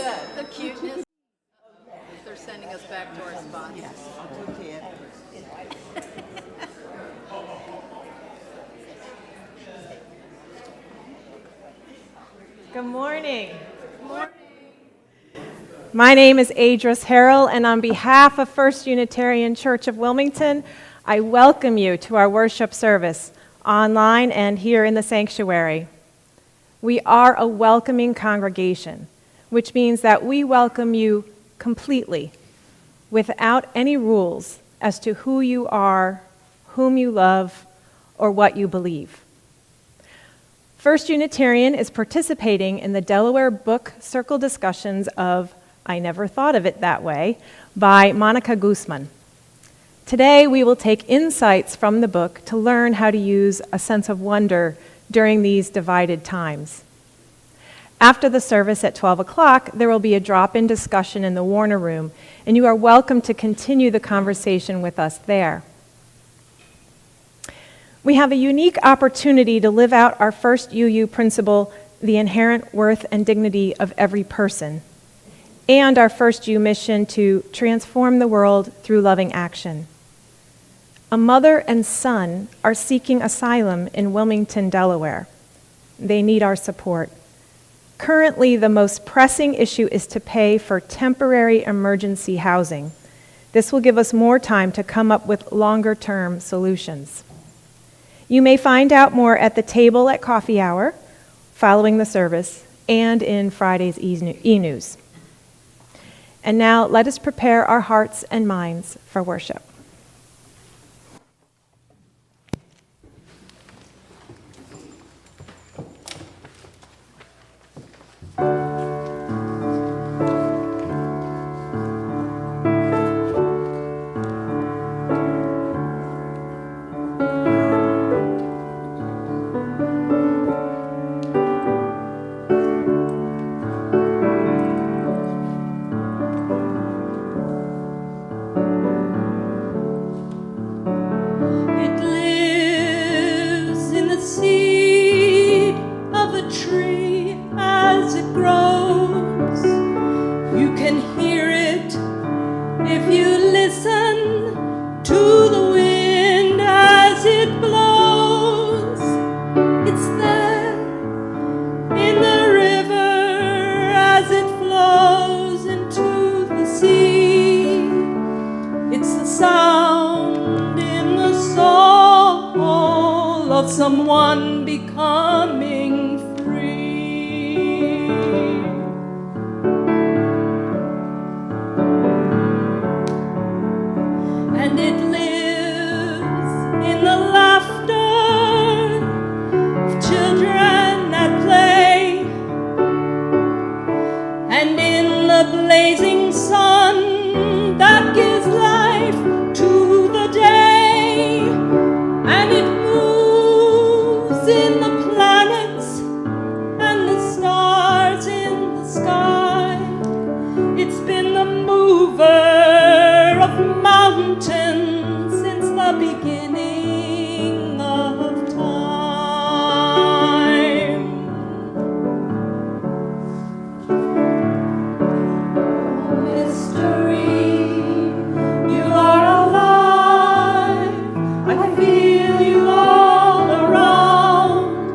The cuteness. They're sending us back to our spots. Yes, okay. Good morning. Good morning. My name is Edris, Harrell, and on behalf of First Unitarian Church of Wilmington, I welcome you to our worship service, online and here in the sanctuary. We are a welcoming congregation, which means that we welcome you completely, without any rules as to who you are, whom you love, or what you believe. First Unitarian is participating in the Delaware Book Circle Discussions of I Never Thought of It That Way by Monica Guzman. Today we will take insights from the book to learn how to use a sense of wonder during these divided times. After the service at 12 o'clock, there will be a drop-in discussion in the Warner Room, and you are welcome to continue the conversation with us there. We have a unique opportunity to live out our first UU principle, the inherent worth and dignity of every person, and our first U mission to transform the world through loving action. A mother and son are seeking asylum in Wilmington, Delaware. They need our support. Currently, the most pressing issue is to pay for temporary emergency housing. This will give us more time to come up with longer-term solutions. You may find out more at the table at coffee hour, following the service, and in Friday's e-news. And now, let us prepare our hearts and minds for worship. Someone becoming free. And it lives in the laughter of children at play, and in the blazing sun that gives life to the day, and it in the planets and the stars in the sky. It's been the mover of mountains since the beginning of time. Mystery, you are alive. I feel you all around.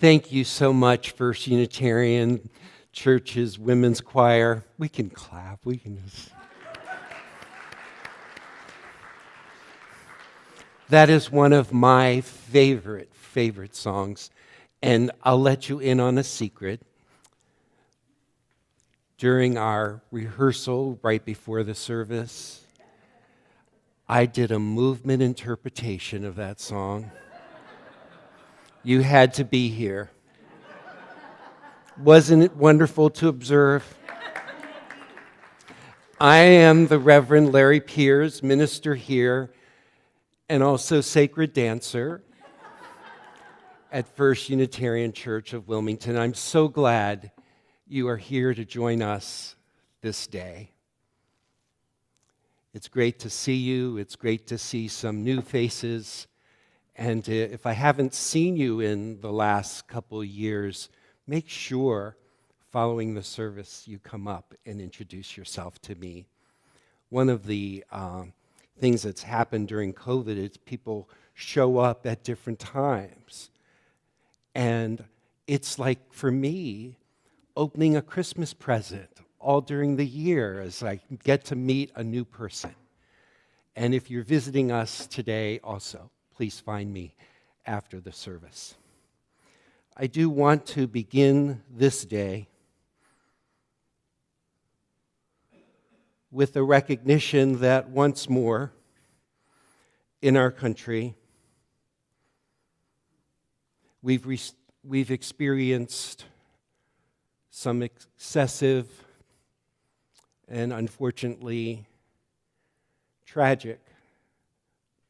Thank you so much, First Unitarian Church's Women's Choir. We can clap. We can just... That is one of my favorite songs. And I'll let you in on a secret. During our rehearsal right before the service, I did a movement interpretation of that song. You had to be here. Wasn't it wonderful to observe? I am the Reverend Larry Piers, minister here, and also sacred dancer at First Unitarian Church of Wilmington. I'm so glad you are here to join us this day. It's great to see you. It's great to see some new faces. And if I haven't seen you in the last couple of years, make sure following the service you come up and introduce yourself to me. One of the things that's happened during COVID is people show up at different times. And it's like, for me, opening a Christmas present all during the year as I get to meet a new person. And if you're visiting us today also, please find me after the service. I do want to begin this day with the recognition that once more in our country, we've experienced some excessive and unfortunately tragic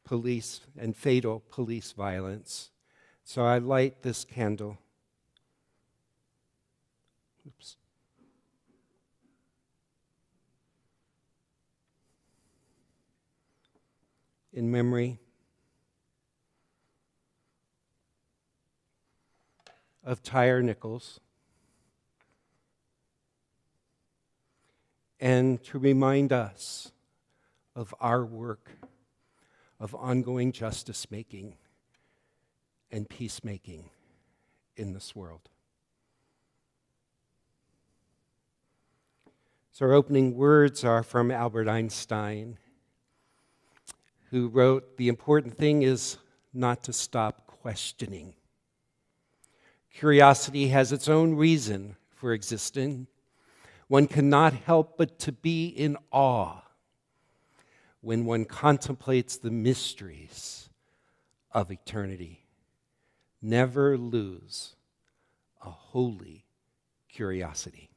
police and fatal police violence. So I light this candle. Oops. In memory of Tyre Nichols, and to remind us of our work of ongoing justice making and peacemaking in this world. So our opening words are from Albert Einstein, who wrote, "The important thing is not to stop questioning. Curiosity has its own reason for existing. One cannot help but to be in awe when one contemplates the mysteries of eternity. Never lose a holy curiosity."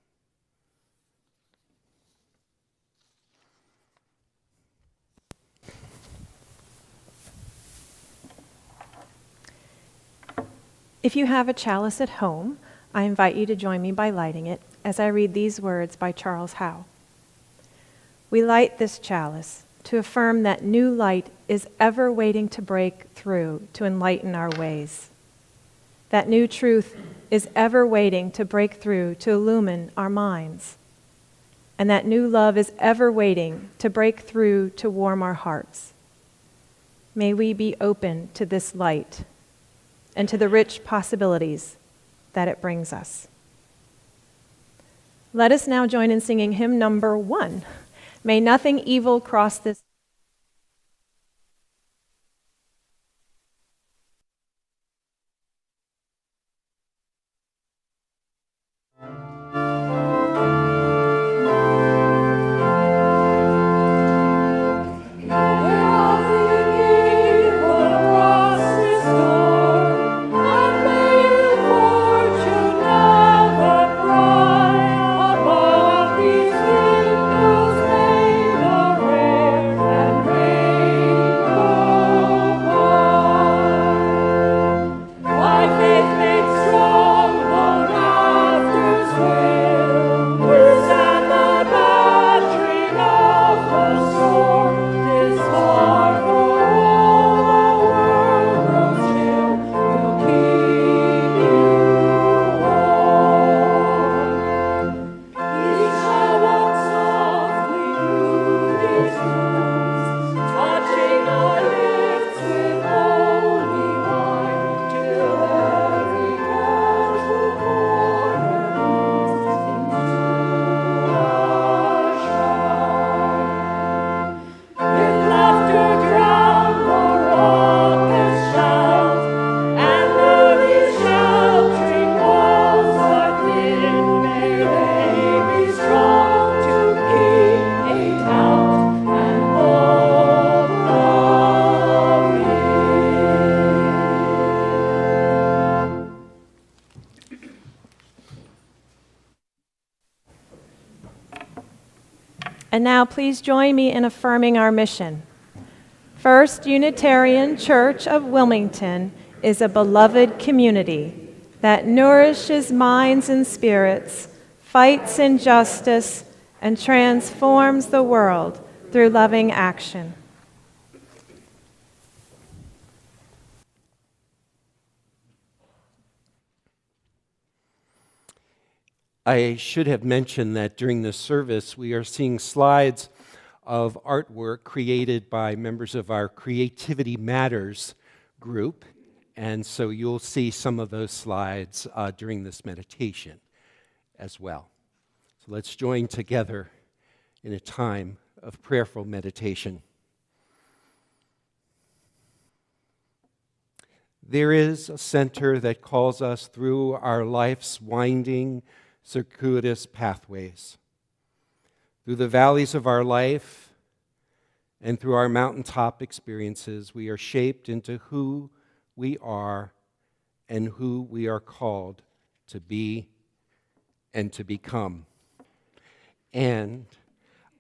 If you have a chalice at home, I invite you to join me by lighting it as I read these words by Charles Howe. We light this chalice to affirm that new light is ever waiting to break through to enlighten our ways. That new truth is ever waiting to break through to illumine our minds. And that new love is ever waiting to break through to warm our hearts. May we be open to this light and to the rich possibilities that it brings us. Let us now join in singing hymn number 1. May nothing evil cross this Above these windows made of rare And now please join me in affirming our mission. First Unitarian Church of Wilmington is a beloved community that nourishes minds and spirits, fights injustice, and transforms the world through loving action. I should have mentioned that during this service, we are seeing slides of artwork created by members of our Creativity Matters group. And so you'll see some of those slides during this meditation as well. So let's join together in a time of prayerful meditation. There is a center that calls us through our life's winding, circuitous pathways. Through the valleys of our life and through our mountaintop experiences, we are shaped into who we are and who we are called to be and to become. And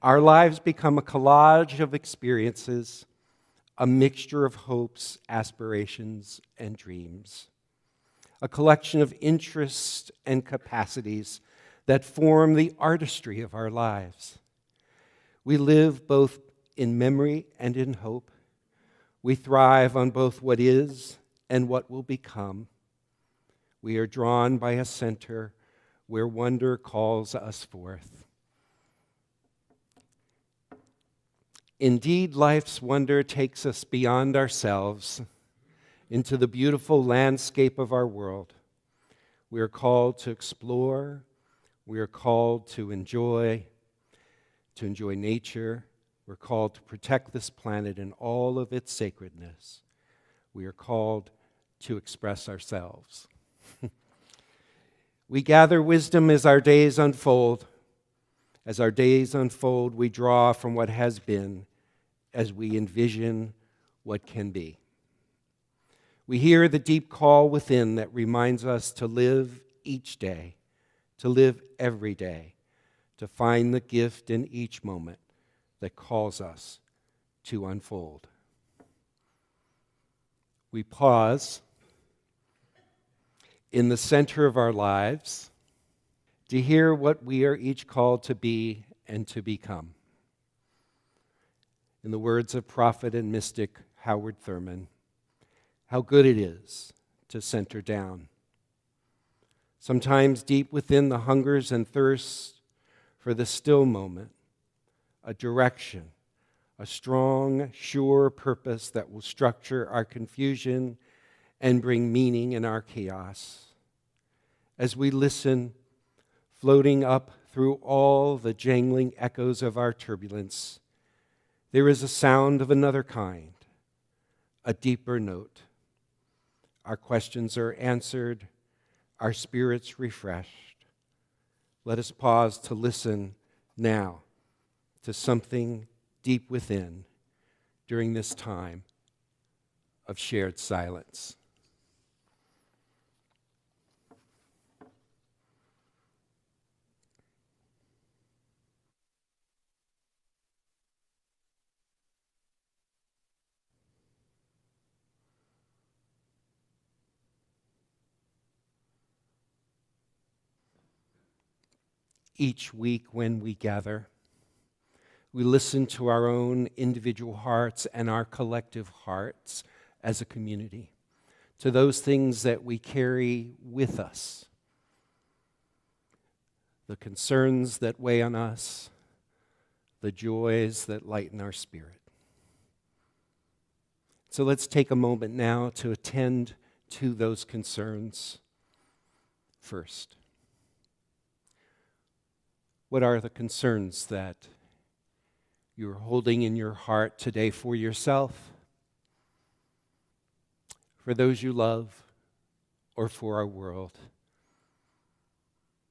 our lives become a collage of experiences, a mixture of hopes, aspirations, and dreams. A collection of interests and capacities that form the artistry of our lives. We live both in memory and in hope. We thrive on both what is and what will become. We are drawn by a center where wonder calls us forth. Indeed, life's wonder takes us beyond ourselves into the beautiful landscape of our world. We are called to explore. We are called to enjoy nature. We're called to protect this planet in all of its sacredness. We are called to express ourselves. We gather wisdom as our days unfold. As our days unfold, we draw from what has been as we envision what can be. We hear the deep call within that reminds us to live each day, to live every day, to find the gift in each moment that calls us to unfold. We pause in the center of our lives to hear what we are each called to be and to become. In the words of prophet and mystic Howard Thurman, how good it is to center down. Sometimes deep within the hungers and thirsts for the still moment, a direction, a strong, sure purpose that will structure our confusion and bring meaning in our chaos. As we listen, floating up through all the jangling echoes of our turbulence, there is a sound of another kind, a deeper note. Our questions are answered, our spirits refreshed. Let us pause to listen now to something deep within during this time of shared silence. Each week when we gather, we listen to our own individual hearts and our collective hearts as a community, to those things that we carry with us, the concerns that weigh on us, the joys that lighten our spirit. So let's take a moment now to attend to those concerns first. What are the concerns that you're holding in your heart today for yourself, for those you love, or for our world?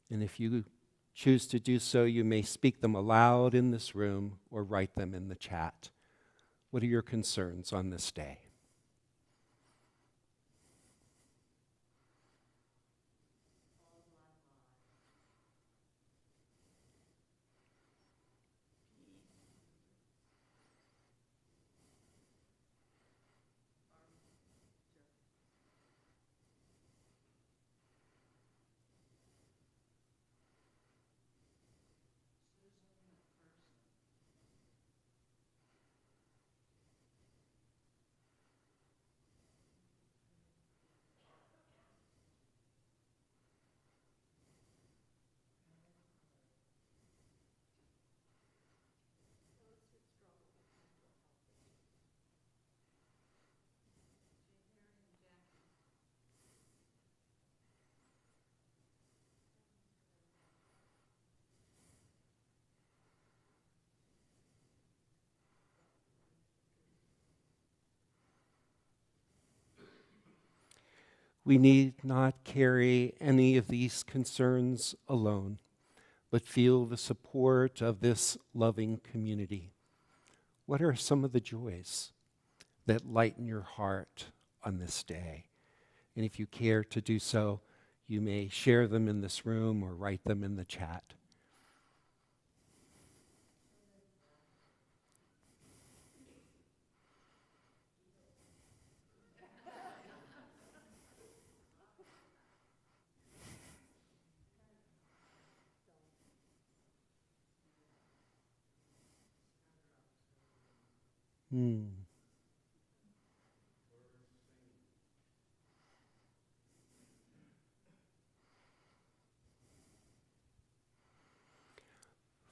And if you choose to do so, you may speak them aloud in this room or write them in the chat. What are your concerns on this day? We need not carry any of these concerns alone, but feel the support of this loving community. What are some of the joys that lighten your heart on this day? And if you care to do so, you may share them in this room or write them in the chat.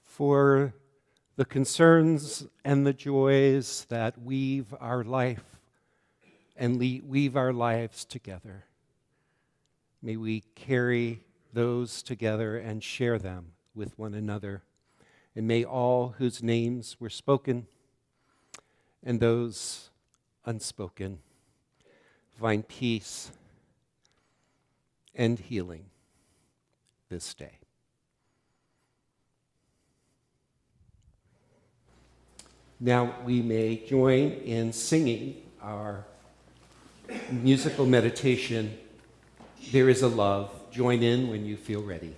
For the concerns and the joys that weave our life and weave our lives together, may we carry those together and share them with one another. And may all whose names were spoken and those unspoken find peace and healing this day. Now we may join in singing our musical meditation, There Is a Love. Join in when you feel ready.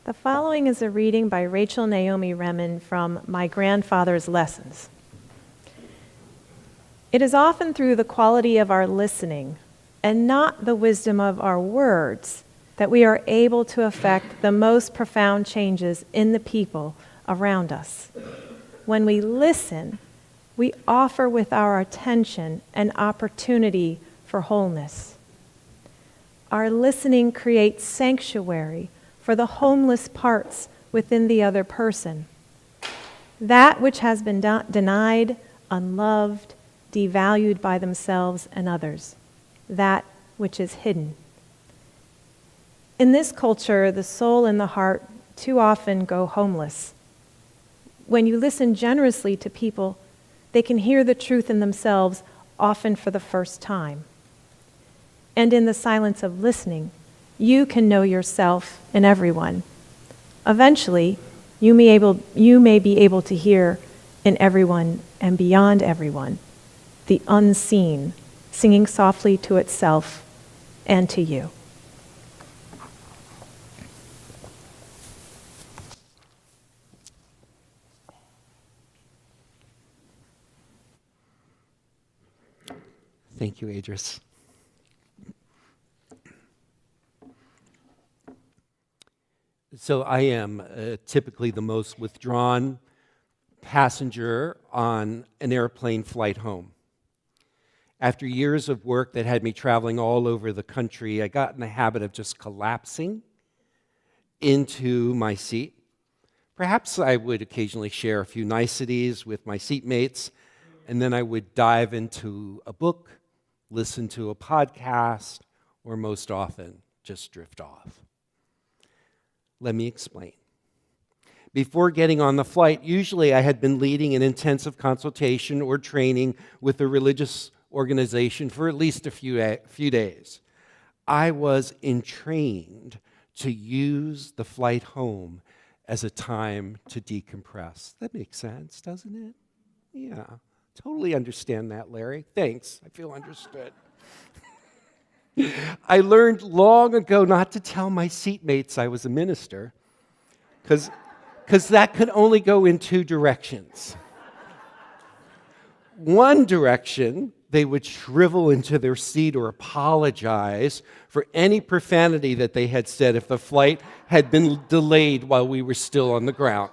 The following is a reading by Rachel Naomi Remen from My Grandfather's Lessons. It is often through the quality of our listening and not the wisdom of our words that we are able to effect the most profound changes in the people around us. When we listen, we offer with our attention an opportunity for wholeness. Our listening creates sanctuary for the homeless parts within the other person. That which has been denied, unloved, devalued by themselves and others. That which is hidden. In this culture, the soul and the heart too often go homeless. When you listen generously to people, they can hear the truth in themselves, often for the first time. And in the silence of listening, you can know yourself in everyone. Eventually, you may be able to hear in everyone and beyond everyone the unseen singing softly to itself and to you. Thank you, Edris. So I am typically the most withdrawn passenger on an airplane flight home. After years of work that had me traveling all over the country, I got in the habit of just collapsing into my seat. Perhaps I would occasionally share a few niceties with my seatmates, and then I would dive into a book, listen to a podcast, or most often, just drift off. Let me explain. Before getting on the flight, usually I had been leading an intensive consultation or training with a religious organization for at least a few days. I was entrained to use the flight home as a time to decompress. That makes sense, doesn't it? Yeah, totally understand that, Larry. Thanks, I feel understood. I learned long ago not to tell my seatmates I was a minister, because that could only go in two directions. One direction, they would shrivel into their seat or apologize for any profanity that they had said if the flight had been delayed while we were still on the ground.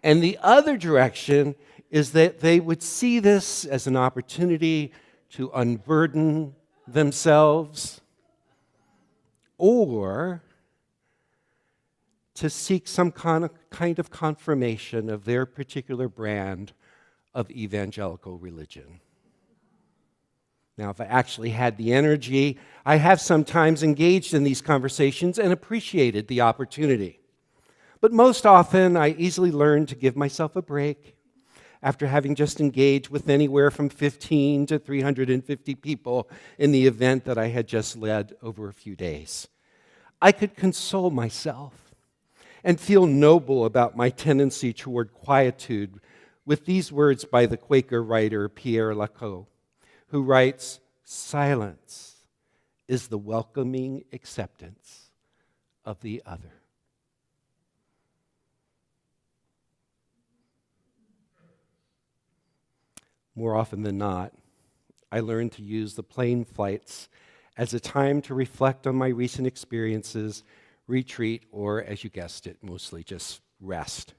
And the other direction is that they would see this as an opportunity to unburden themselves or to seek some kind of confirmation of their particular brand of evangelical religion. Now, if I actually had the energy, I have sometimes engaged in these conversations and appreciated the opportunity. But most often, I easily learned to give myself a break after having just engaged with anywhere from 15 to 350 people in the event that I had just led over a few days. I could console myself and feel noble about my tendency toward quietude with these words by the Quaker writer Pierre Lacaux, who writes, "Silence is the welcoming acceptance of the other." More often than not, I learned to use the plane flights as a time to reflect on my recent experiences, retreat, or, as you guessed it, mostly just rest.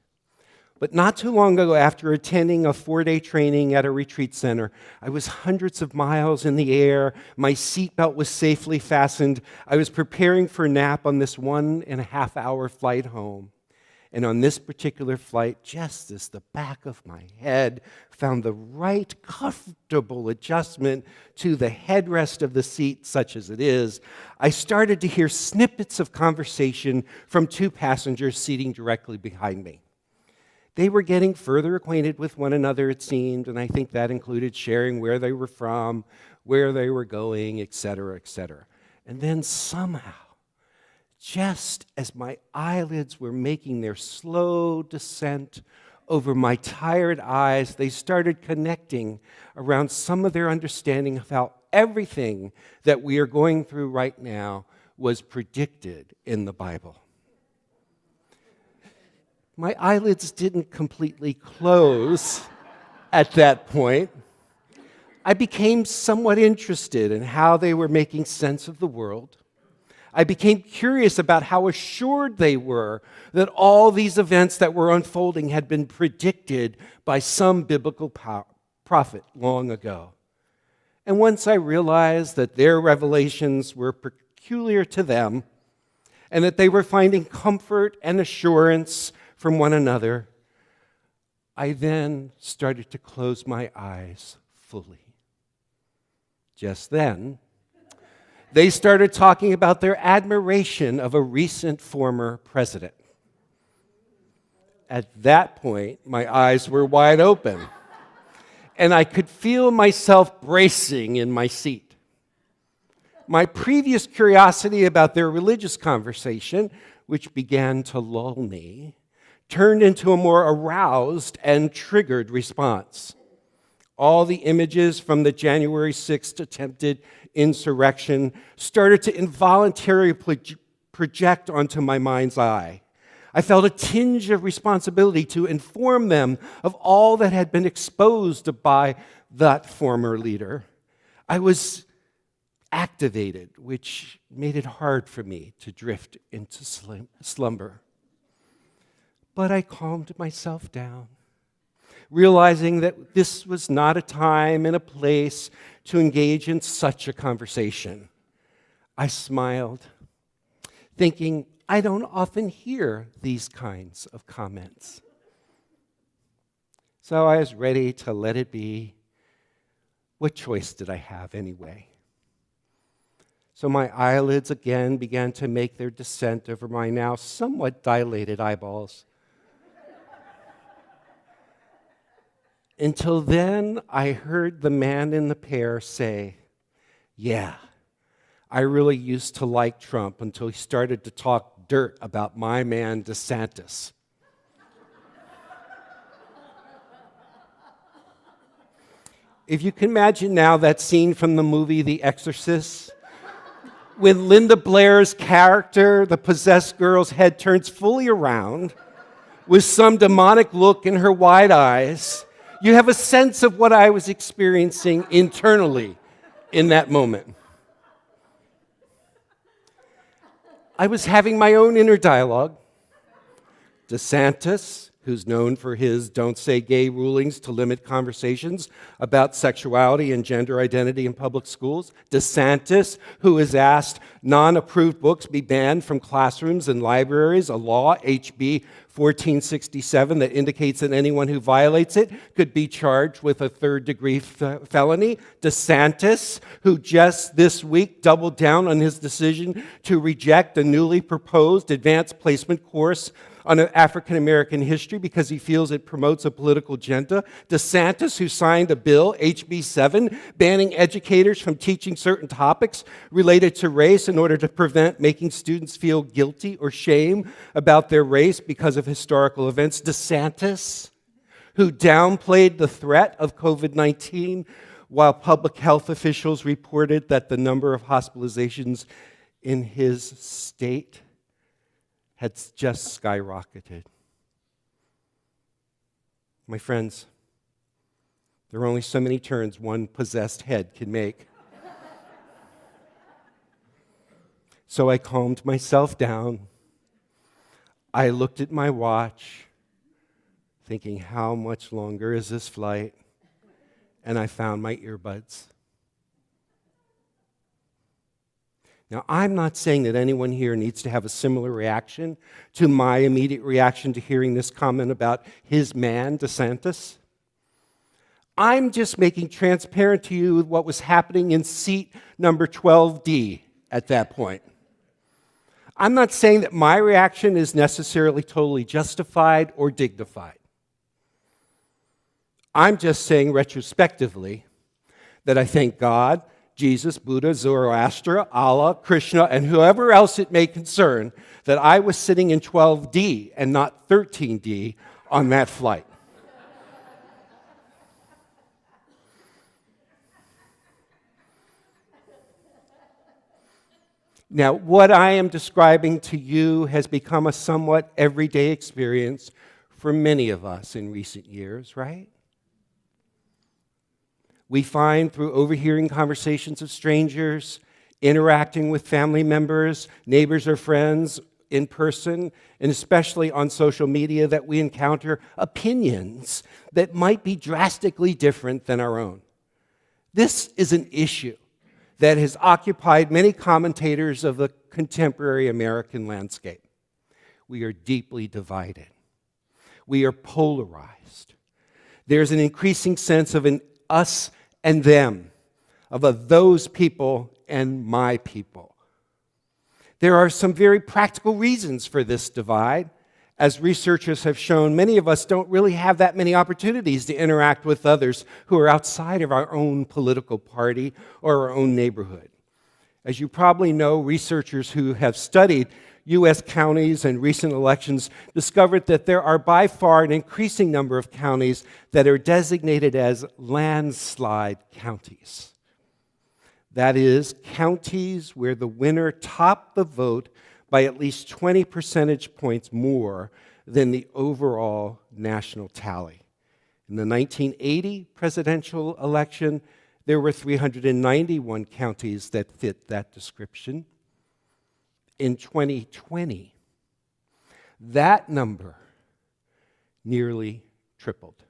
But not too long ago, after attending a 4-day training at a retreat center, I was hundreds of miles in the air. My seatbelt was safely fastened. I was preparing for a nap on this 1.5-hour flight home. And on this particular flight, just as the back of my head found the right comfortable adjustment to the headrest of the seat, such as it is, I started to hear snippets of conversation from two passengers sitting directly behind me. They were getting further acquainted with one another, it seemed, and I think that included sharing where they were from, where they were going, etc., etc. And then somehow, just as my eyelids were making their slow descent over my tired eyes, they started connecting around some of their understanding of how everything that we are going through right now was predicted in the Bible. My eyelids didn't completely close at that point. I became somewhat interested in how they were making sense of the world. I became curious about how assured they were that all these events that were unfolding had been predicted by some biblical prophet long ago. And once I realized that their revelations were peculiar to them and that they were finding comfort and assurance from one another, I then started to close my eyes fully. Just then, they started talking about their admiration of a recent former president. At that point, my eyes were wide open, and I could feel myself bracing in my seat. My previous curiosity about their religious conversation, which began to lull me, turned into a more aroused and triggered response. All the images from the January 6th attempted insurrection started to involuntarily project onto my mind's eye. I felt a tinge of responsibility to inform them of all that had been exposed by that former leader. I was activated, which made it hard for me to drift into slumber. But I calmed myself down, realizing that this was not a time and a place to engage in such a conversation. I smiled, thinking, I don't often hear these kinds of comments. So I was ready to let it be. What choice did I have anyway? So my eyelids again began to make their descent over my now somewhat dilated eyeballs. Until then, I heard the man in the pair say, "Yeah, I really used to like Trump until he started to talk dirt about my man DeSantis." If you can imagine now that scene from the movie The Exorcist, when Linda Blair's character, the possessed girl's head turns fully around with some demonic look in her wide eyes, you have a sense of what I was experiencing internally in that moment. I was having my own inner dialogue. DeSantis, who's known for his don't say gay rulings to limit conversations about sexuality and gender identity in public schools. DeSantis, who has asked non-approved books be banned from classrooms and libraries, a law, HB 1467, that indicates that anyone who violates it could be charged with a third-degree felony. DeSantis, who just this week doubled down on his decision to reject a newly proposed advanced placement course on African American history because he feels it promotes a political agenda. DeSantis, who signed a bill, HB 7, banning educators from teaching certain topics related to race in order to prevent making students feel guilty or shame about their race because of historical events. DeSantis, who downplayed the threat of COVID-19 while public health officials reported that the number of hospitalizations in his state had just skyrocketed. My friends, there are only so many turns one possessed head can make. So I calmed myself down. I looked at my watch, thinking, how much longer is this flight? And I found my earbuds. Now, I'm not saying that anyone here needs to have a similar reaction to my immediate reaction to hearing this comment about his man, DeSantis. I'm just making transparent to you what was happening in seat number 12D at that point. I'm not saying that my reaction is necessarily totally justified or dignified. I'm just saying retrospectively that I thank God, Jesus, Buddha, Zoroaster, Allah, Krishna, and whoever else it may concern, that I was sitting in 12D and not 13D on that flight. Now, what I am describing to you has become a somewhat everyday experience for many of us in recent years, right? We find through overhearing conversations of strangers, interacting with family members, neighbors, or friends in person, and especially on social media, that we encounter opinions that might be drastically different than our own. This is an issue that has occupied many commentators of the contemporary American landscape. We are deeply divided. We are polarized. There's an increasing sense of an us and them, of a those people and my people. There are some very practical reasons for this divide. As researchers have shown, many of us don't really have that many opportunities to interact with others who are outside of our own political party or our own neighborhood. As you probably know, researchers who have studied U.S. counties and recent elections discovered that there are by far an increasing number of counties that are designated as landslide counties. That is, counties where the winner topped the vote by at least 20 percentage points more than the overall national tally. In the 1980 presidential election, there were 391 counties that fit that description. In 2020, that number nearly tripled.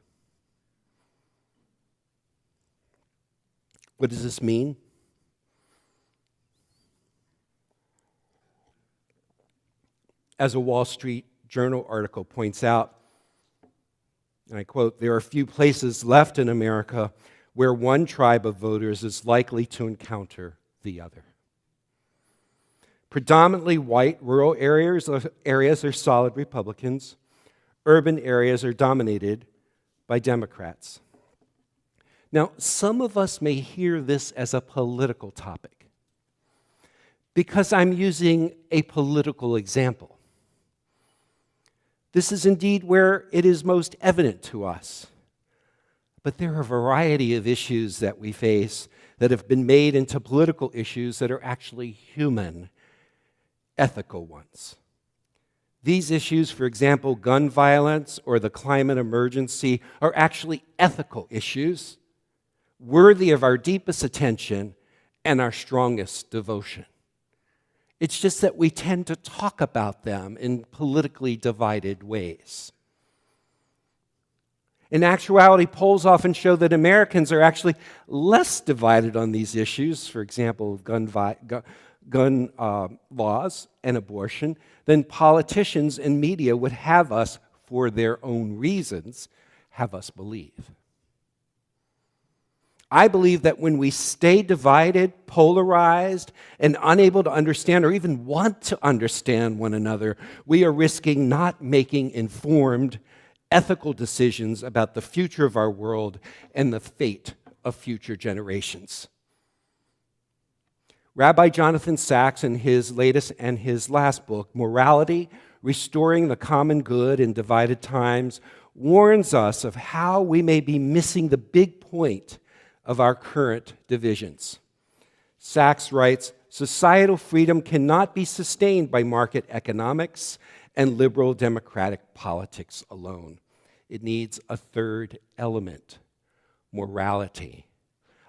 What does this mean? As a Wall Street Journal article points out, and I quote, "There are few places left in America where one tribe of voters is likely to encounter the other." Predominantly white rural areas are solid Republicans. Urban areas are dominated by Democrats. Now, some of us may hear this as a political topic because I'm using a political example. This is indeed where it is most evident to us. But there are a variety of issues that we face that have been made into political issues that are actually human, ethical ones. These issues, for example, gun violence or the climate emergency, are actually ethical issues worthy of our deepest attention and our strongest devotion. It's just that we tend to talk about them in politically divided ways. In actuality, polls often show that Americans are actually less divided on these issues, for example, gun laws and abortion, than politicians and media would have us, for their own reasons, have us believe. I believe that when we stay divided, polarized, and unable to understand or even want to understand one another, we are risking not making informed, ethical decisions about the future of our world and the fate of future generations. Rabbi Jonathan Sacks, in his latest and his last book, Morality, Restoring the Common Good in Divided Times, warns us of how we may be missing the big point of our current divisions. Sacks writes, "Societal freedom cannot be sustained by market economics and liberal democratic politics alone. It needs a third element, morality,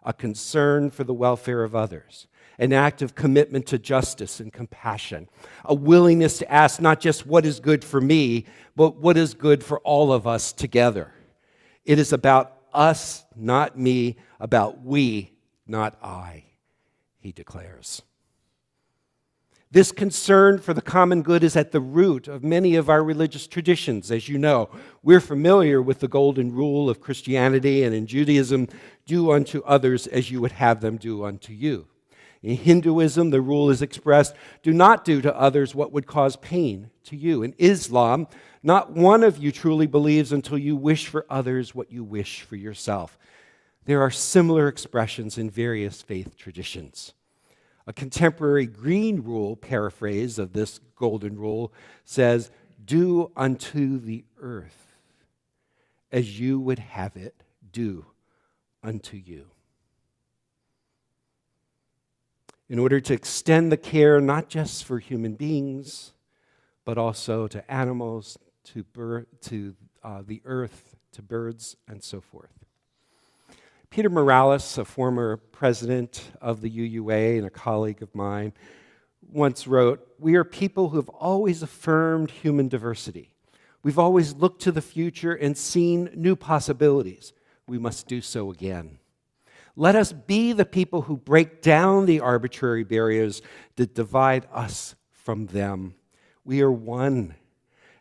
a concern for the welfare of others, an active commitment to justice and compassion, a willingness to ask not just what is good for me, but what is good for all of us together. It is about us, not me, about we, not I," he declares. This concern for the common good is at the root of many of our religious traditions. As you know, we're familiar with the golden rule of Christianity and in Judaism, do unto others as you would have them do unto you. In Hinduism, the rule is expressed, do not do to others what would cause pain to you. In Islam, not one of you truly believes until you wish for others what you wish for yourself. There are similar expressions in various faith traditions. A contemporary green rule paraphrase of this golden rule says, do unto the earth as you would have it do unto you. In order to extend the care not just for human beings, but also to animals, to the earth, to birds, and so forth. Peter Morales, a former president of the UUA and a colleague of mine, once wrote, "We are people who have always affirmed human diversity. We've always looked to the future and seen new possibilities. We must do so again. Let us be the people who break down the arbitrary barriers that divide us from them. We are one,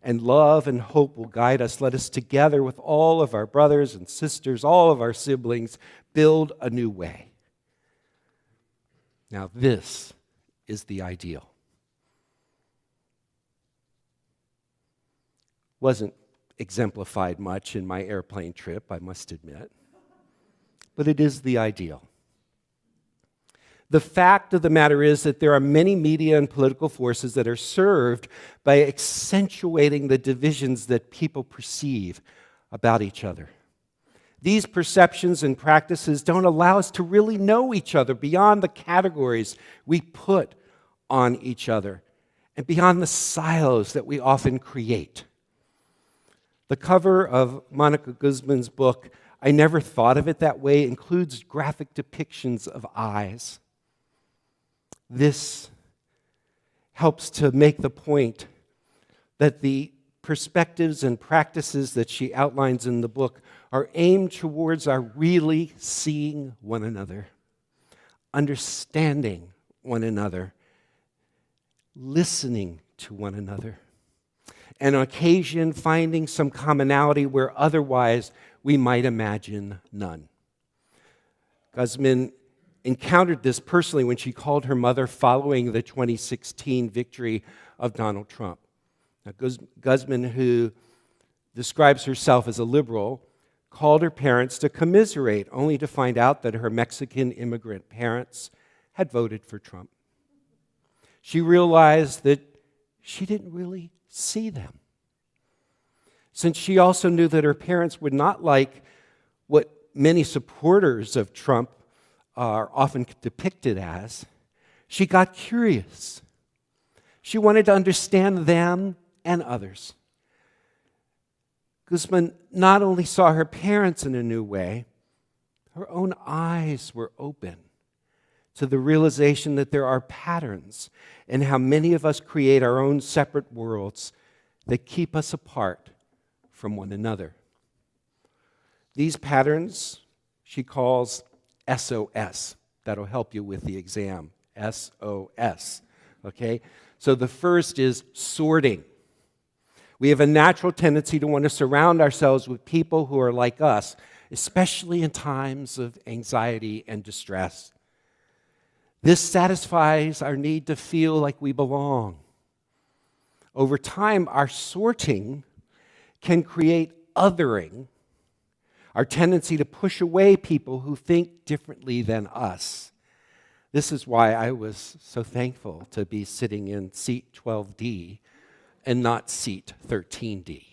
and love and hope will guide us. Let us together with all of our brothers and sisters, all of our siblings, build a new way." Now, this is the ideal. Wasn't exemplified much in my airplane trip, I must admit. But it is the ideal. The fact of the matter is that there are many media and political forces that are served by accentuating the divisions that people perceive about each other. These perceptions and practices don't allow us to really know each other beyond the categories we put on each other and beyond the silos that we often create. The cover of Monica Guzman's book, I Never Thought of It That Way, includes graphic depictions of eyes. This helps to make the point that the perspectives and practices that she outlines in the book are aimed towards our really seeing one another, understanding one another, listening to one another, and on occasion finding some commonality where otherwise we might imagine none. Guzman encountered this personally when she called her mother following the 2016 victory of Donald Trump. Now, Guzman, who describes herself as a liberal, called her parents to commiserate, only to find out that her Mexican immigrant parents had voted for Trump. She realized that she didn't really see them. Since she also knew that her parents would not like what many supporters of Trump are often depicted as, she got curious. She wanted to understand them and others. Guzman not only saw her parents in a new way, her own eyes were open to the realization that there are patterns in how many of us create our own separate worlds that keep us apart from one another. These patterns she calls SOS. That'll help you with the exam. SOS. Okay? So the first is sorting. We have a natural tendency to want to surround ourselves with people who are like us, especially in times of anxiety and distress. This satisfies our need to feel like we belong. Over time, our sorting can create othering, our tendency to push away people who think differently than us. This is why I was so thankful to be sitting in seat 12D and not seat 13D.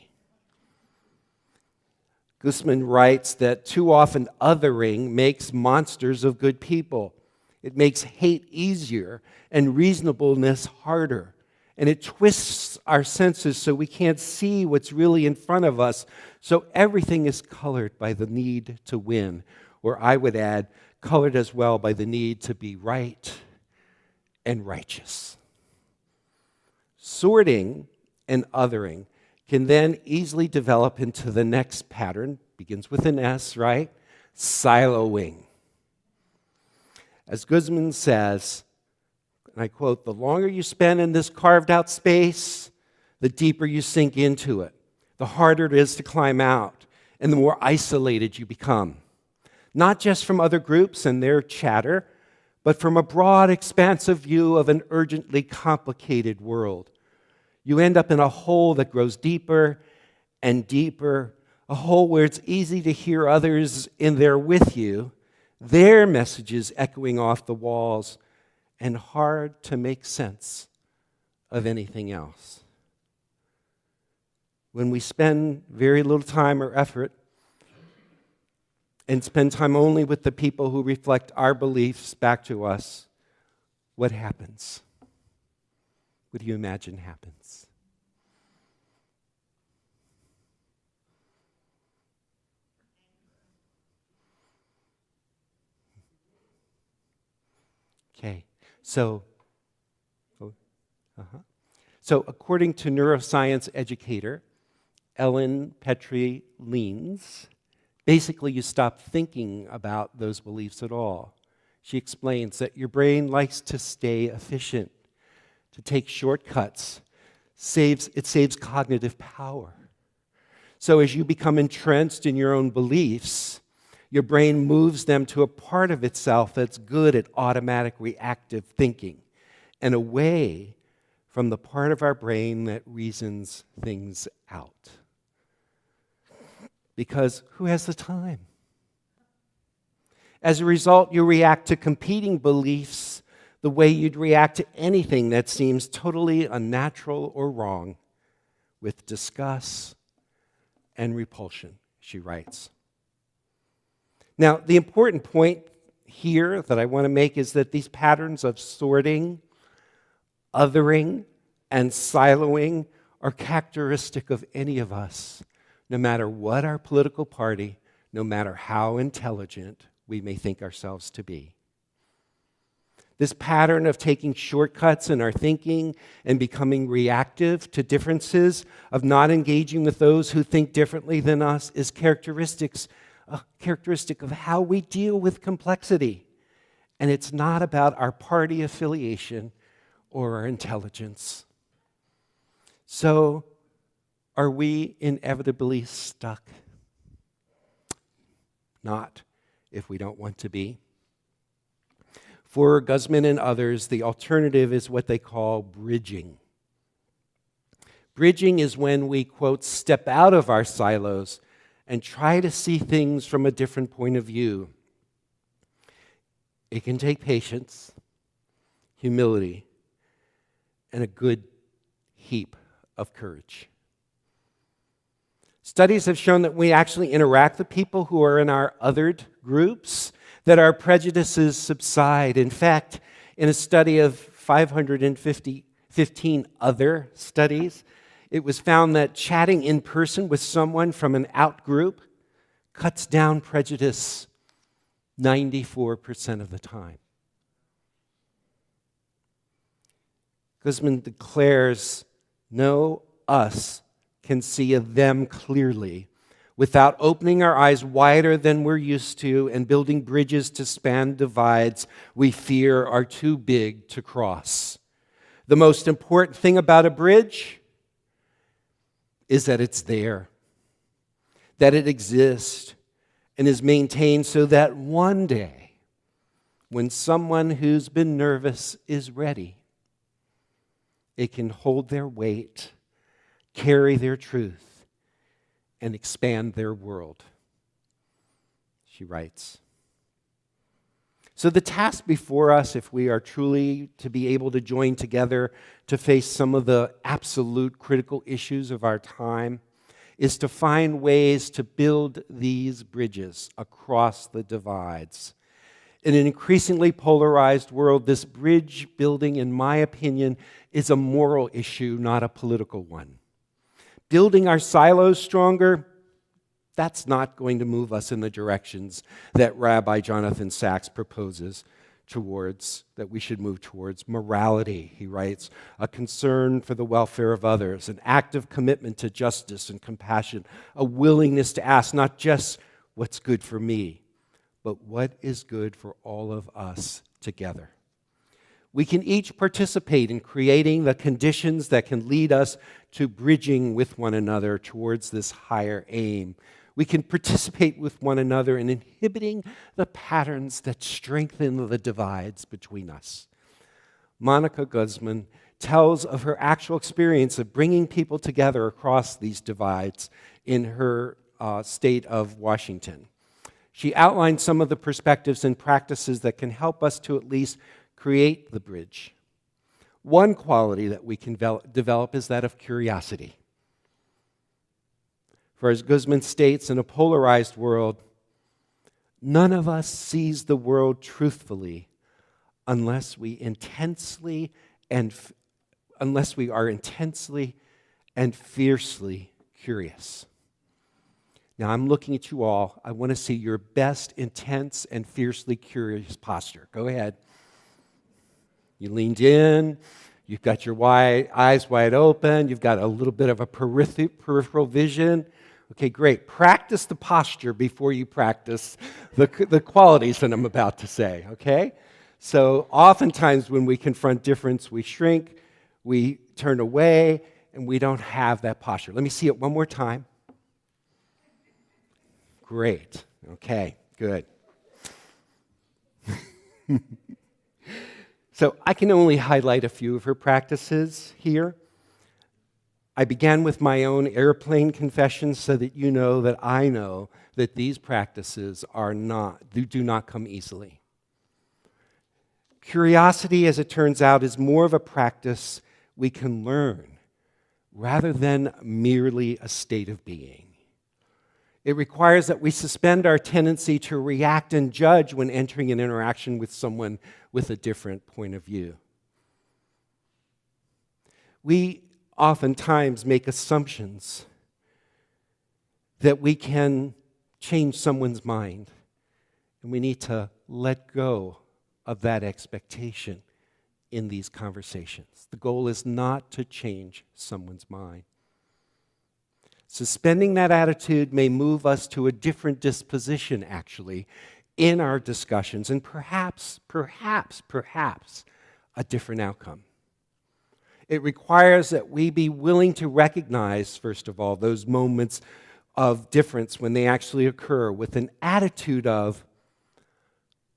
Guzman writes that too often othering makes monsters of good people. It makes hate easier and reasonableness harder. And it twists our senses so we can't see what's really in front of us. So everything is colored by the need to win. Or I would add, colored as well by the need to be right and righteous. Sorting and othering can then easily develop into the next pattern, begins with an S, right? Siloing. As Guzman says, and I quote, "The longer you spend in this carved out space, the deeper you sink into it, the harder it is to climb out, and the more isolated you become. Not just from other groups and their chatter, but from a broad, expansive view of an urgently complicated world. You end up in a hole that grows deeper and deeper, a hole where it's easy to hear others in there with you, their messages echoing off the walls, and hard to make sense of anything else. When we spend very little time or effort and spend time only with the people who reflect our beliefs back to us, what happens? What do you imagine happens? Okay, so according to neuroscience educator Ellen Petrie-Leans, basically you stop thinking about those beliefs at all. She explains that your brain likes to stay efficient, to take shortcuts. It saves cognitive power. So as you become entrenched in your own beliefs, your brain moves them to a part of itself that's good at automatic reactive thinking and away from the part of our brain that reasons things out. Because who has the time? As a result, you react to competing beliefs the way you'd react to anything that seems totally unnatural or wrong, with disgust and repulsion, she writes. Now, the important point here that I want to make is that these patterns of sorting, othering, and siloing are characteristic of any of us, no matter what our political party, no matter how intelligent we may think ourselves to be. This pattern of taking shortcuts in our thinking and becoming reactive to differences, of not engaging with those who think differently than us, is characteristic of how we deal with complexity. And it's not about our party affiliation or our intelligence. So, are we inevitably stuck? Not if we don't want to be. For Guzman and others, the alternative is what they call bridging. Bridging is when we, quote, step out of our silos and try to see things from a different point of view. It can take patience, humility, and a good heap of courage. Studies have shown that we actually interact with people who are in our othered groups, that our prejudices subside. In fact, in a study of 515 other studies, it was found that chatting in person with someone from an out group cuts down prejudice 94% of the time. Guzman declares, no us can see a them clearly without opening our eyes wider than we're used to and building bridges to span divides we fear are too big to cross. The most important thing about a bridge is that it's there, that it exists and is maintained so that one day, when someone who's been nervous is ready, it can hold their weight, carry their truth, and expand their world, she writes. So the task before us, if we are truly to be able to join together to face some of the absolute critical issues of our time, is to find ways to build these bridges across the divides. In an increasingly polarized world, this bridge building, in my opinion, is a moral issue, not a political one. Building our silos stronger, that's not going to move us in the directions that Rabbi Jonathan Sacks proposes towards, that we should move towards. Morality, he writes, a concern for the welfare of others, an active commitment to justice and compassion, a willingness to ask not just what's good for me, but what is good for all of us together. We can each participate in creating the conditions that can lead us to bridging with one another towards this higher aim. We can participate with one another in inhibiting the patterns that strengthen the divides between us. Monica Guzman tells of her actual experience of bringing people together across these divides in her state of Washington. She outlined some of the perspectives and practices that can help us to at least create the bridge. One quality that we can develop is that of curiosity. For as Guzman states, in a polarized world, none of us sees the world truthfully unless we are intensely and fiercely curious. Now, I'm looking at you all. I want to see your best intense and fiercely curious posture. Go ahead. You leaned in. You've got your eyes wide open. You've got a little bit of a peripheral vision. Okay, great. Practice the posture before you practice the qualities that I'm about to say, okay? So oftentimes when we confront difference, we shrink, we turn away, and we don't have that posture. Let me see it one more time. Great. Okay, good. So I can only highlight a few of her practices here. I began with my own airplane confession so that you know that I know that these practices do not come easily. Curiosity, as it turns out, is more of a practice we can learn rather than merely a state of being. It requires that we suspend our tendency to react and judge when entering an interaction with someone with a different point of view. We oftentimes make assumptions that we can change someone's mind, and we need to let go of that expectation in these conversations. The goal is not to change someone's mind. Suspending that attitude may move us to a different disposition, actually, in our discussions, and perhaps, a different outcome. It requires that we be willing to recognize, first of all, those moments of difference when they actually occur with an attitude of,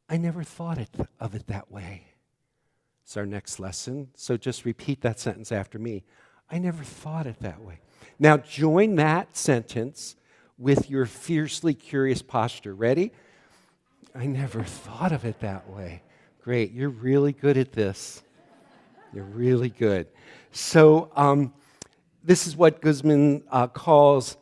I never thought of it that way. It's our next lesson, so just repeat that sentence after me. I never thought it that way. Now join that sentence with your fiercely curious posture. Ready? I never thought of it that way. Great, you're really good at this. You're really good. So this is what Guzman calls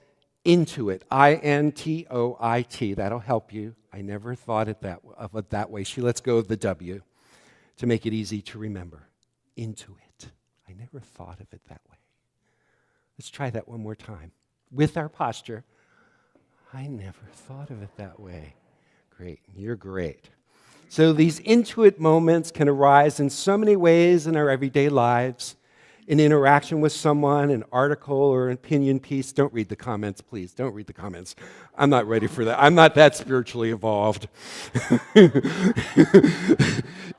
intuit, I-N-T-O-I-T. That'll help you. I never thought of it that way. She lets go of the W to make it easy to remember. Intuit. I never thought of it that way. Let's try that one more time. With our posture, I never thought of it that way. Great. You're great. So these intuit moments can arise in so many ways in our everyday lives, in interaction with someone, an article or an opinion piece. Don't read the comments, please. Don't read the comments. I'm not ready for that. I'm not that spiritually evolved.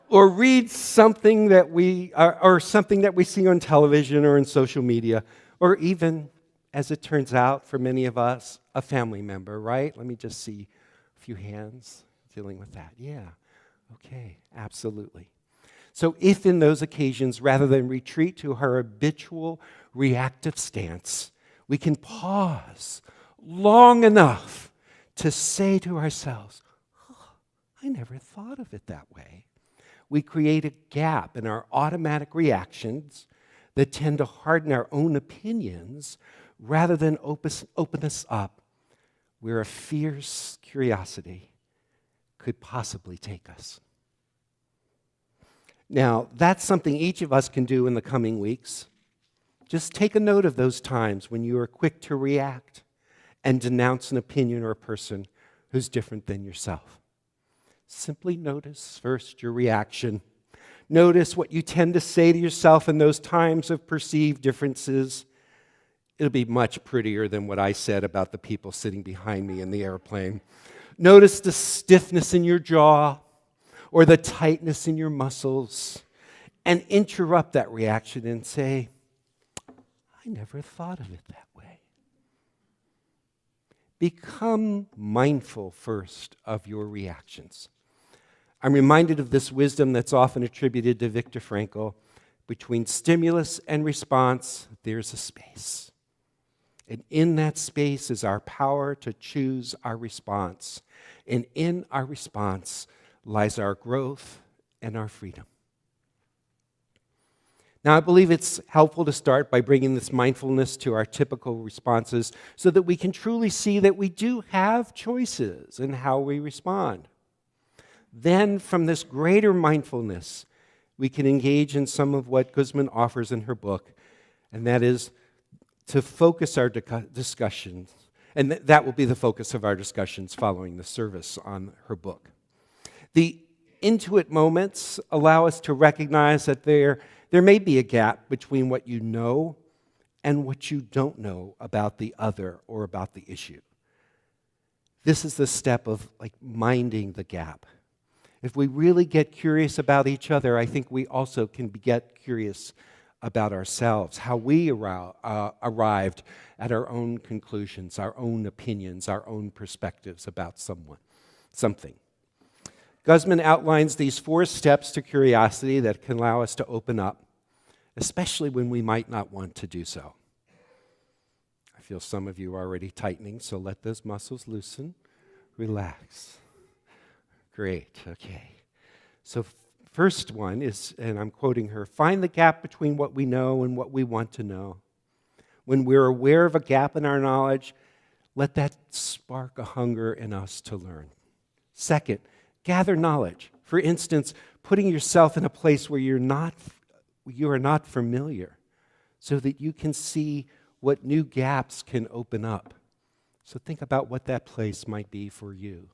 Or read something that something that we see on television or in social media, or even, as it turns out for many of us, a family member, right? Let me just see a few hands dealing with that. Yeah. Okay, absolutely. So if in those occasions, rather than retreat to our habitual reactive stance, we can pause long enough to say to ourselves, oh, I never thought of it that way. We create a gap in our automatic reactions that tend to harden our own opinions rather than open us up where a fierce curiosity could possibly take us. Now, that's something each of us can do in the coming weeks. Just take a note of those times when you are quick to react and denounce an opinion or a person who's different than yourself. Simply notice first your reaction. Notice what you tend to say to yourself in those times of perceived differences. It'll be much prettier than what I said about the people sitting behind me in the airplane. Notice the stiffness in your jaw or the tightness in your muscles, and interrupt that reaction and say, I never thought of it that way. Become mindful first of your reactions. I'm reminded of this wisdom that's often attributed to Viktor Frankl. Between stimulus and response, there's a space. And in that space is our power to choose our response. And in our response lies our growth and our freedom. Now, I believe it's helpful to start by bringing this mindfulness to our typical responses so that we can truly see that we do have choices in how we respond. Then, from this greater mindfulness, we can engage in some of what Guzman offers in her book, and that is to focus our discussions, and that will be the focus of our discussions following the service on her book. The intuit moments allow us to recognize that there may be a gap between what you know and what you don't know about the other or about the issue. This is the step of minding the gap. If we really get curious about each other, I think we also can get curious about ourselves, how we arrived at our own conclusions, our own opinions, our own perspectives about something. Guzman outlines these 4 steps to curiosity that can allow us to open up, especially when we might not want to do so. feel some of you are already tightening, so let those muscles loosen. Relax. Great, okay. So first one is, and I'm quoting her, find the gap between what we know and what we want to know. When we're aware of a gap in our knowledge, let that spark a hunger in us to learn. Second, gather knowledge. For instance, putting yourself in a place where you are not familiar, so that you can see what new gaps can open up. So think about what that place might be for you.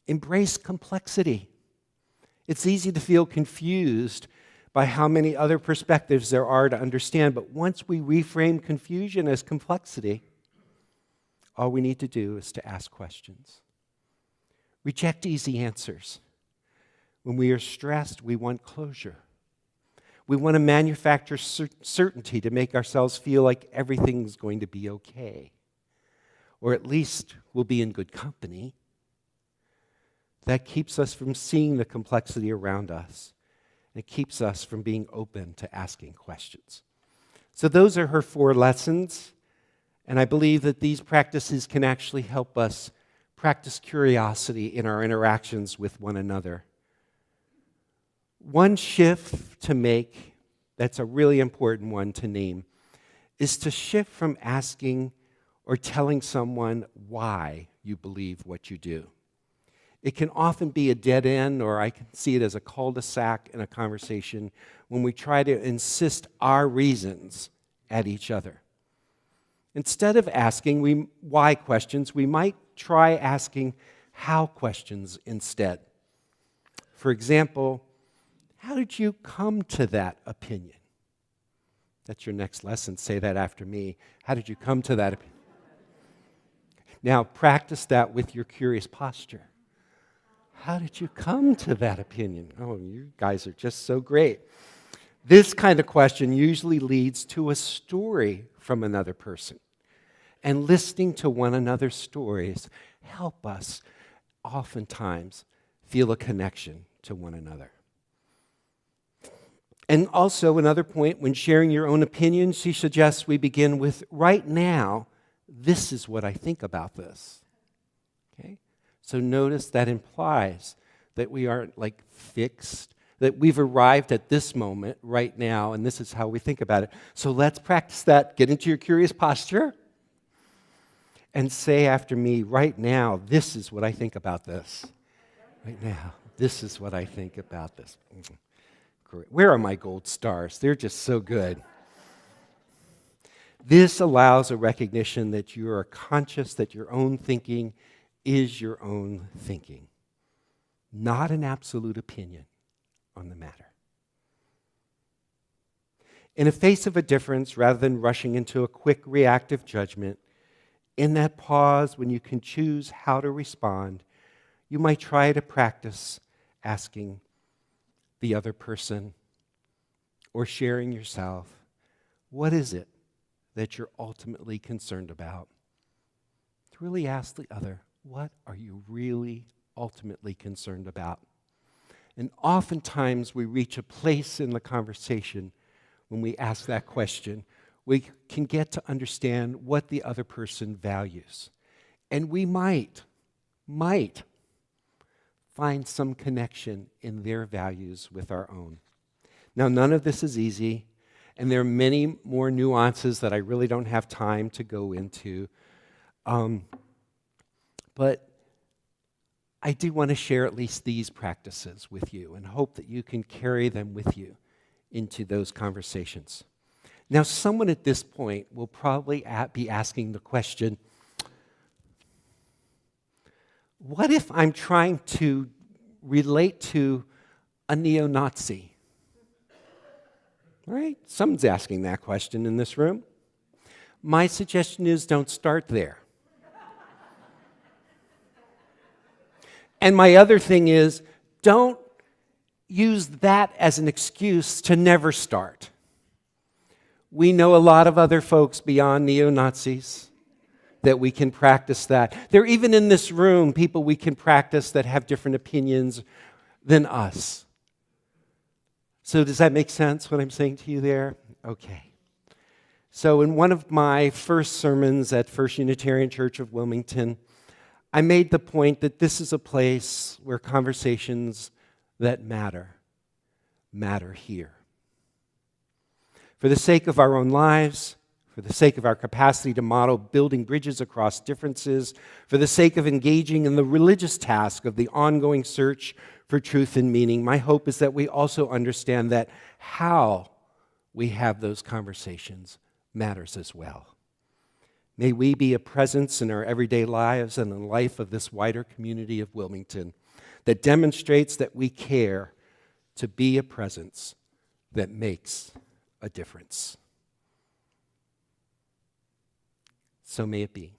Embrace complexity. It's easy to feel confused by how many other perspectives there are to understand, but once we reframe confusion as complexity, all we need to do is to ask questions. Reject easy answers. When we are stressed, we want closure. We want to manufacture certainty to make ourselves feel like everything's going to be okay, or at least we'll be in good company. That keeps us from seeing the complexity around us. It keeps us from being open to asking questions. So those are her 4 lessons, and I believe that these practices can actually help us practice curiosity in our interactions with one another. One shift to make, that's a really important one to name, is to shift from asking or telling someone why you believe what you do. It can often be a dead end, or I can see it as a cul-de-sac in a conversation when we try to insist our reasons at each other. Instead of asking why questions, we might try asking how questions instead. For example, how did you come to that opinion? That's your next lesson. Say that after me. How did you come to that opinion? Now, practice that with your curious posture. How did you come to that opinion? Oh, you guys are just so great. This kind of question usually leads to a story from another person. And listening to one another's stories help us oftentimes feel a connection to one another. And also another point, when sharing your own opinions, she suggests we begin with, right now, this is what I think about this. Okay? So notice that implies that we aren't like fixed, that we've arrived at this moment right now, and this is how we think about it. So let's practice that. Get into your curious posture and say after me, right now, this is what I think about this. Right now, this is what I think about this. Great. Where are my gold stars? They're just so good. This allows a recognition that you are conscious that your own thinking is your own thinking, not an absolute opinion on the matter. In the face of a difference, rather than rushing into a quick reactive judgment, in that pause when you can choose how to respond, you might try to practice asking the other person or sharing yourself, what is it that you're ultimately concerned about? To really ask the other, what are you really ultimately concerned about? And oftentimes we reach a place in the conversation when we ask that question, we can get to understand what the other person values. And we might find some connection in their values with our own. Now, none of this is easy, and there are many more nuances that I really don't have time to go into. But I do want to share at least these practices with you and hope that you can carry them with you into those conversations. Now, someone at this point will probably be asking the question, what if I'm trying to relate to a neo-Nazi? All right? Someone's asking that question in this room. My suggestion is don't start there. And my other thing is, don't use that as an excuse to never start. We know a lot of other folks beyond neo-Nazis that we can practice that. There are even in this room people we can practice that have different opinions than us. So does that make sense, what I'm saying to you there? Okay. So in one of my first sermons at First Unitarian Church of Wilmington, I made the point that this is a place where conversations that matter here. For the sake of our own lives, for the sake of our capacity to model building bridges across differences, for the sake of engaging in the religious task of the ongoing search for truth and meaning, my hope is that we also understand that how we have those conversations matters as well. May we be a presence in our everyday lives and in the life of this wider community of Wilmington that demonstrates that we care to be a presence that makes a difference. So may it be.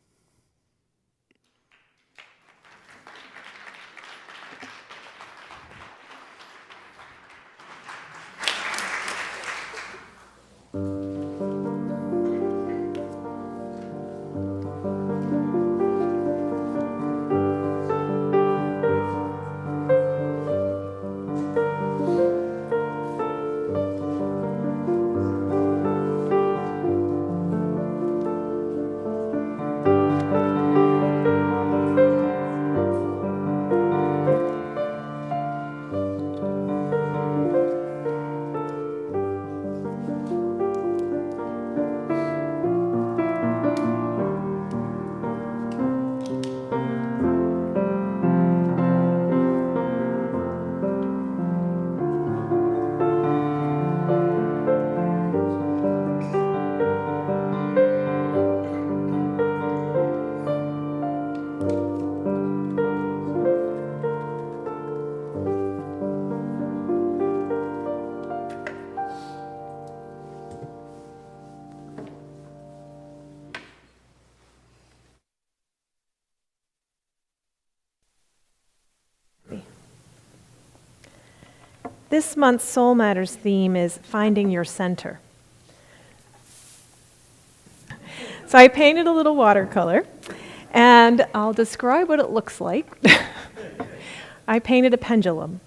This month's Soul Matters theme is Finding Your Center. So I painted a little watercolor, and I'll describe what it looks like. I painted a pendulum,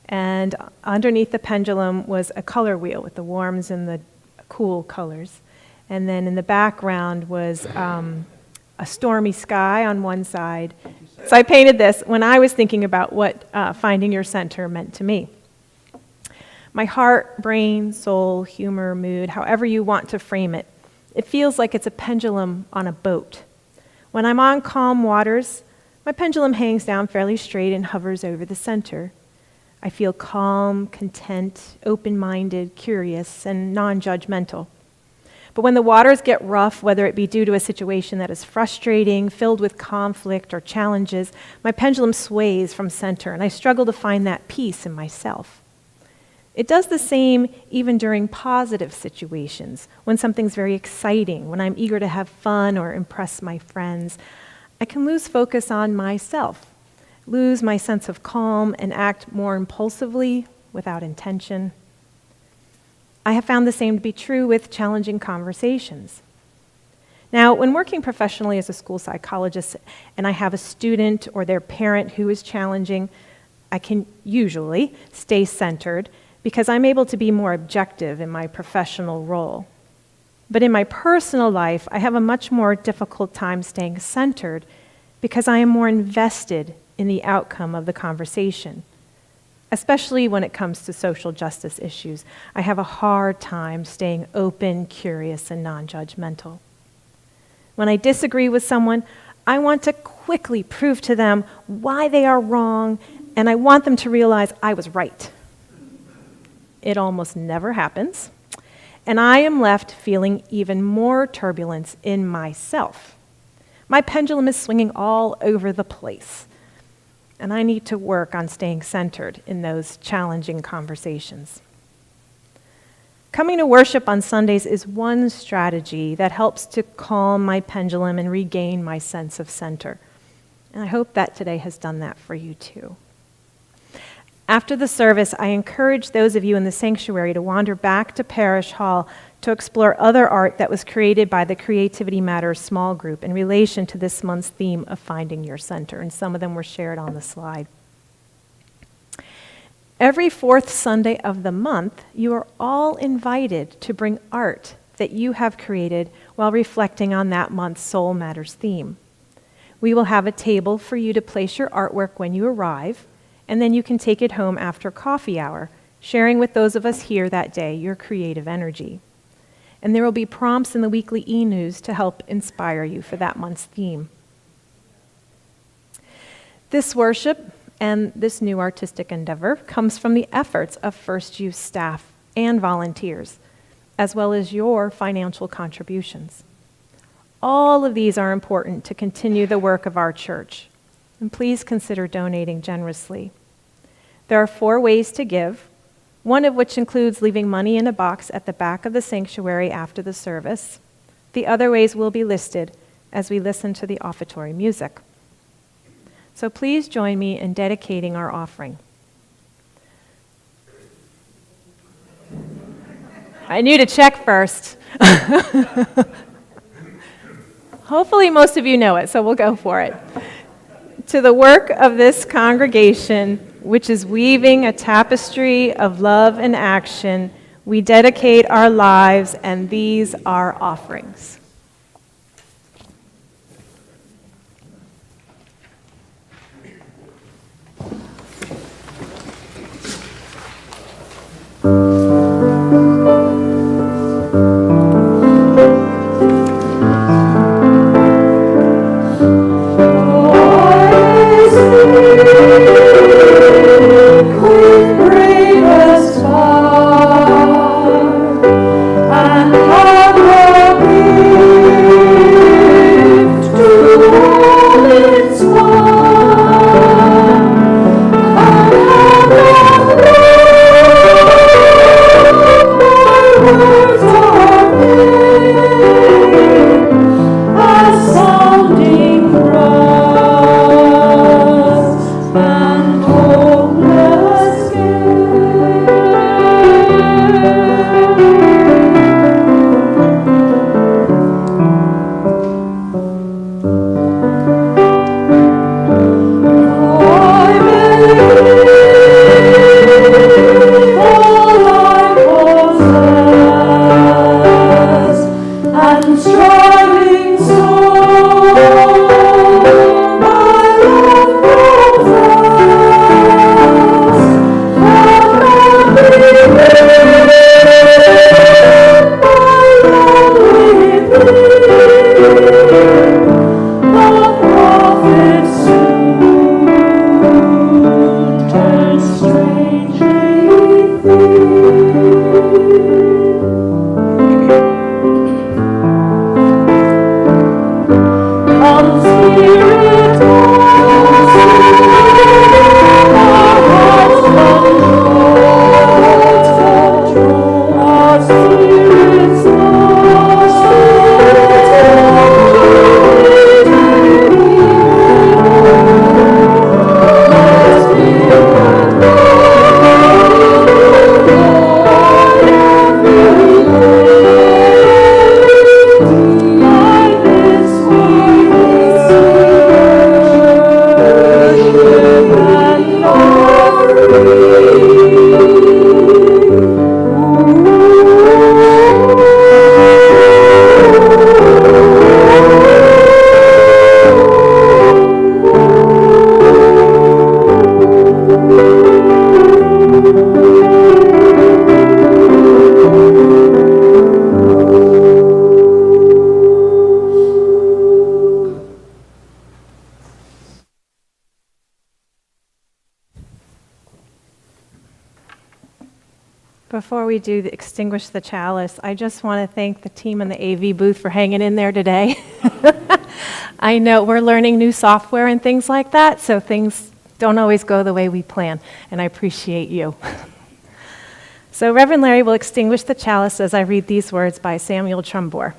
and underneath the pendulum was a color wheel with the warms and the cool colors. And then in the background was a stormy sky on one side. So I painted this when I was thinking about what finding your center meant to me. My heart, brain, soul, humor, mood, however you want to frame it, it feels like it's a pendulum on a boat. When I'm on calm waters, my pendulum hangs down fairly straight and hovers over the center. I feel calm, content, open-minded, curious, and non-judgmental. But when the waters get rough, whether it be due to a situation that is frustrating, filled with conflict or challenges, my pendulum sways from center, and I struggle to find that peace in myself. It does the same even during positive situations, when something's very exciting, when I'm eager to have fun or impress my friends. I can lose focus on myself, lose my sense of calm, and act more impulsively without intention. I have found the same to be true with challenging conversations. Now, when working professionally as a school psychologist and I have a student or their parent who is challenging, I can usually stay centered because I'm able to be more objective in my professional role. But in my personal life, I have a much more difficult time staying centered because I am more invested in the outcome of the conversation. Especially when it comes to social justice issues, I have a hard time staying open, curious, and non-judgmental. When I disagree with someone, I want to quickly prove to them why they are wrong, and I want them to realize I was right. It almost never happens, and I am left feeling even more turbulence in myself. My pendulum is swinging all over the place, and I need to work on staying centered in those challenging conversations. Coming to worship on Sundays is one strategy that helps to calm my pendulum and regain my sense of center. And I hope that today has done that for you too. After the service, I encourage those of you in the sanctuary to wander back to Parish Hall to explore other art that was created by the Creativity Matters small group in relation to this month's theme of finding your center, and some of them were shared on the slide. Every fourth Sunday of the month, you are all invited to bring art that you have created while reflecting on that month's Soul Matters theme. We will have a table for you to place your artwork when you arrive, and then you can take it home after coffee hour, sharing with those of us here that day your creative energy. And there will be prompts in the weekly e-news to help inspire you for that month's theme. This worship and this new artistic endeavor comes from the efforts of First Youth staff and volunteers, as well as your financial contributions. All of these are important to continue the work of our church, and please consider donating generously. There are 4 ways to give, one of which includes leaving money in a box at the back of the sanctuary after the service. The other ways will be listed as we listen to the offertory music. So please join me in dedicating our offering. I need to check first. Hopefully most of you know it, so we'll go for it. To the work of this congregation, which is weaving a tapestry of love and action, we dedicate our lives, and these are offerings. Before we do extinguish the chalice, I just want to thank the team in the AV booth for hanging in there today. I know we're learning new software and things like that, so things don't always go the way we plan, and I appreciate you. So Reverend Larry will extinguish the chalice as I read these words by Samuel Trumbore.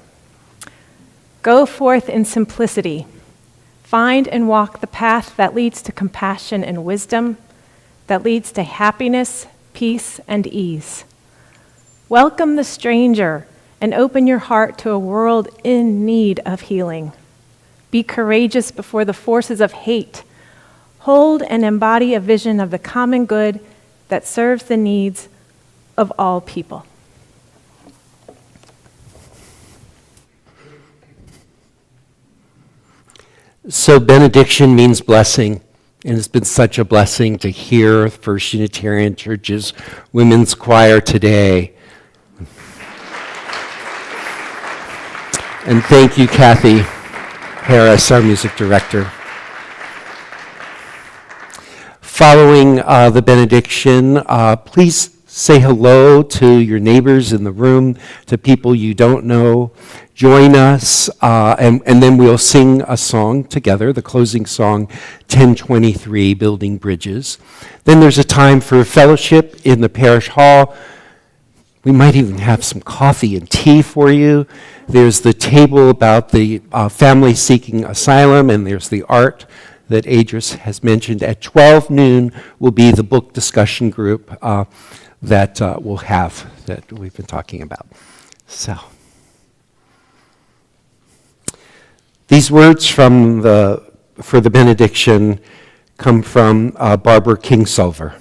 Go forth in simplicity. Find and walk the path that leads to compassion and wisdom, that leads to happiness, peace, and ease. Welcome the stranger and open your heart to a world in need of healing. Be courageous before the forces of hate. Hold and embody a vision of the common good that serves the needs of all people. So benediction means blessing, and it's been such a blessing to hear First Unitarian Church's women's choir today. And thank you, Kathy Harris, our music director. Following the benediction, please say hello to your neighbors in the room, to people you don't know. Join us, and then we'll sing a song together, the closing song, 1023, Building Bridges. Then there's a time for fellowship in the parish hall. We might even have some coffee and tea for you. There's the table about the family seeking asylum, and there's the art that Edris has mentioned. At 12 noon will be the book discussion group that we'll have, that we've been talking about. So, these words for the benediction come from Barbara Kingsolver.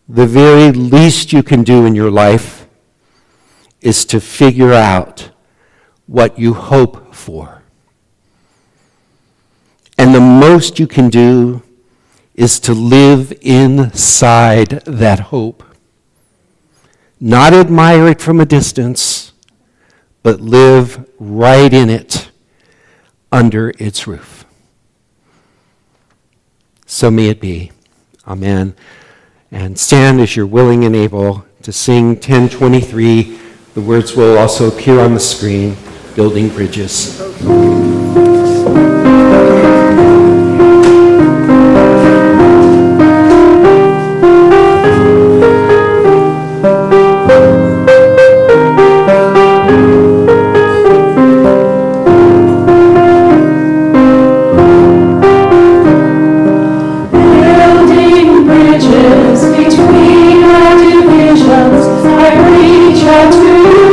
The very least you can do in your life is to figure out what you hope for. And the most you can do is to live inside that hope. Not admire it from a distance, but live right in it, under its roof. So may it be. Amen. And stand as you're willing and able to sing 1023. The words will also appear on the screen, Building Bridges. Between our divisions, I reach out to you.